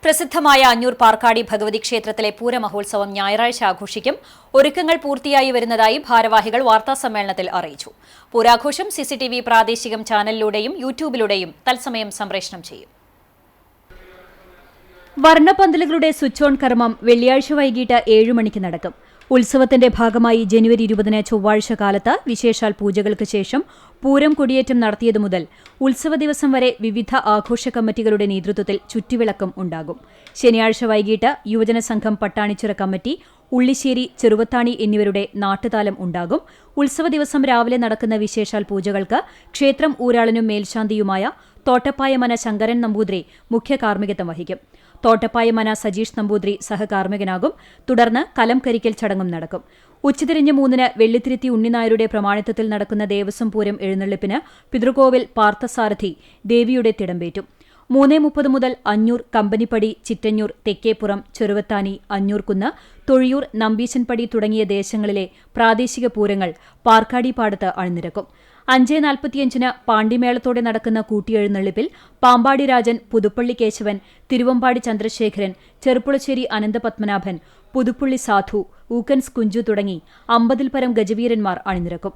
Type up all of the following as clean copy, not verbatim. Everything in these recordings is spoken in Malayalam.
പ്രസിദ്ധമായ അഞ്ഞൂർ പാർക്കാടി ഭഗവതി ക്ഷേത്രത്തിലെ പൂരമഹോത്സവം ഞായറാഴ്ച ആഘോഷിക്കും. ഒരുക്കങ്ങൾ പൂർത്തിയായി വരുന്നതായി ഭാരവാഹികൾ വാർത്താസമ്മേളനത്തിൽ അറിയിച്ചു. പൂരാഘോഷം സിസിടിവി പ്രാദേശികം ചാനലിലൂടെയും യൂട്യൂബിലൂടെയും തത്സമയം സംപ്രേഷണം ചെയ്യും. വർണ്ണപ്പന്തലുകളുടെ സ്വിച്ച് ഓൺ കർമ്മം വെള്ളിയാഴ്ച വൈകിട്ട് 7 മണിക്ക് നടക്കും. ഉത്സവത്തിന്റെ ഭാഗമായി ജനുവരി 20 ചൊവ്വാഴ്ച കാലത്ത് വിശേഷാൽ പൂജകൾക്ക് ശേഷം പൂരം കൊടിയേറ്റം നടത്തിയതു മുതൽ ഉത്സവ ദിവസം വരെ വിവിധ ആഘോഷ കമ്മിറ്റികളുടെ നേതൃത്വത്തിൽ ചുറ്റുവിളക്കും ഉണ്ടാകും. ശനിയാഴ്ച വൈകിട്ട് യുവജന സംഘം പട്ടാണിച്ചിറ കമ്മിറ്റി, ഉള്ളിശ്ശേരി, ചെറുവത്താണി എന്നിവരുടെ നാട്ടുതാലം ഉണ്ടാകും. ഉത്സവ ദിവസം രാവിലെ നടക്കുന്ന വിശേഷാൽ പൂജകൾക്ക് ക്ഷേത്രം ഊരാളനും മേൽശാന്തിയുമായ തോട്ടപ്പായമന ശങ്കരൻ നമ്പൂതിരി മുഖ്യ കാർമ്മികത്വം വഹിക്കും. തോട്ടപ്പായമന സജീഷ് നമ്പൂതിരി സഹകാർമ്മികനാകും. തുടർന്ന് കലം കരിക്കൽ ചടങ്ങും നടക്കും. ഉച്ചതിരിഞ്ഞ് 3 വെള്ളിത്തിരുത്തി ഉണ്ണിനായരുടെ പ്രമാണിത്വത്തിൽ നടക്കുന്ന ദേവസ്വം പൂരം എഴുന്നള്ളിപ്പിന് പിതൃകോവിൽ പാർത്ഥസാരഥി ദേവിയുടെ തിടമ്പേറ്റും. 3:30 മുതൽ അഞ്ഞൂർ, കമ്പനിപ്പടി, ചിറ്റഞ്ഞൂർ, തെക്കേപ്പുറം, ചെറുവത്താനി, അഞ്ഞൂർകുന്ന്, തൊഴിയൂർ, നമ്പീശൻപടി തുടങ്ങിയ ദേശങ്ങളിലെ പ്രാദേശിക പൂരങ്ങൾ പാർക്കാടിപ്പാടത്ത് അണിനിരക്കും. 5:45 പാണ്ടിമേളത്തോടെ നടക്കുന്ന കൂട്ടിയെഴുന്നള്ളിപ്പിൽ പാമ്പാടി രാജൻ, പുതുപ്പള്ളി കേശവൻ, തിരുവമ്പാടി ചന്ദ്രശേഖരൻ, ചെറുപ്പുളശ്ശേരി അനന്തപത്മനാഭൻ, പുതുപ്പള്ളി സാധു, ഊക്കൻസ് കുഞ്ചു തുടങ്ങി 50-ൽ പരം ഗജവീരന്മാർ അണിനിരക്കും.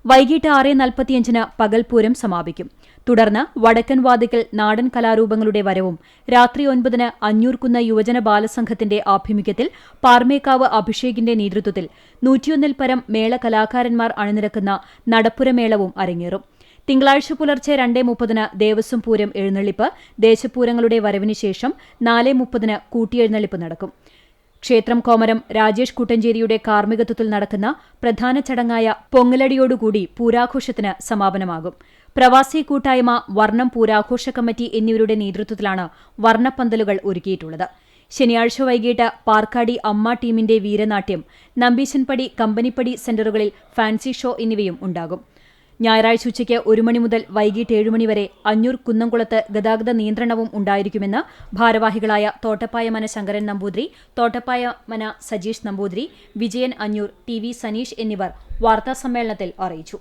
വൈകിട്ട് 6:45 പകൽപൂരം സമാപിക്കും. തുടർന്ന് വടക്കൻ വാതിക്കൽ നാടൻ കലാരൂപങ്ങളുടെ വരവും രാത്രി 9 അഞ്ഞൂർകുന്ന് യുവജന ബാലസംഘത്തിന്റെ ആഭിമുഖ്യത്തിൽ പാർമേക്കാവ് അഭിഷേകിന്റെ നേതൃത്വത്തിൽ 101-ൽ പരം മേള കലാകാരന്മാർ അണിനിരക്കുന്ന നടപ്പുരമേളവും അരങ്ങേറും. തിങ്കളാഴ്ച പുലർച്ചെ 2:30 ദേവസ്വം പൂരം എഴുന്നള്ളിപ്പ്, ദേശപൂരങ്ങളുടെ വരവിന് ശേഷം 4:30 കൂട്ടിയെഴുന്നള്ളിപ്പ് നടക്കും. ക്ഷേത്രം കോമരം രാജേഷ് കുട്ടഞ്ചേരിയുടെ കാർമ്മികത്വത്തിൽ നടക്കുന്ന പ്രധാന ചടങ്ങായ പൊങ്ങലടിയോടുകൂടി പൂരാഘോഷത്തിന് സമാപനമാകും. പ്രവാസി കൂട്ടായ്മ, വർണ്ണം പൂരാഘോഷ കമ്മിറ്റി എന്നിവരുടെ നേതൃത്വത്തിലാണ് വർണ്ണപ്പന്തലുകൾ ഒരുക്കിയിട്ടുള്ളത്. ശനിയാഴ്ച വൈകിട്ട് പാർക്കാടി അമ്മ ടീമിന്റെ വീരനാട്യം, നമ്പീശൻപടി, കമ്പനിപ്പടി സെന്ററുകളിൽ ഫാൻസി ഷോ എന്നിവയും ഉണ്ടാകും. ഞായറാഴ്ച ഉച്ചയ്ക്ക് 1 മണി മുതൽ വൈകിട്ട് 7 മണി വരെ അഞ്ഞൂർ കുന്നംകുളത്ത് ഗതാഗത നിയന്ത്രണവും ഉണ്ടായിരിക്കുമെന്ന് ഭാരവാഹികളായ തോട്ടപ്പായമന ശങ്കരൻ നമ്പൂതിരി, തോട്ടപ്പായമന സജീഷ് നമ്പൂതിരി, വിജയൻ അഞ്ഞൂർ, TV സനീഷ് എന്നിവർ വാർത്താസമ്മേളനത്തിൽ അറിയിച്ചു.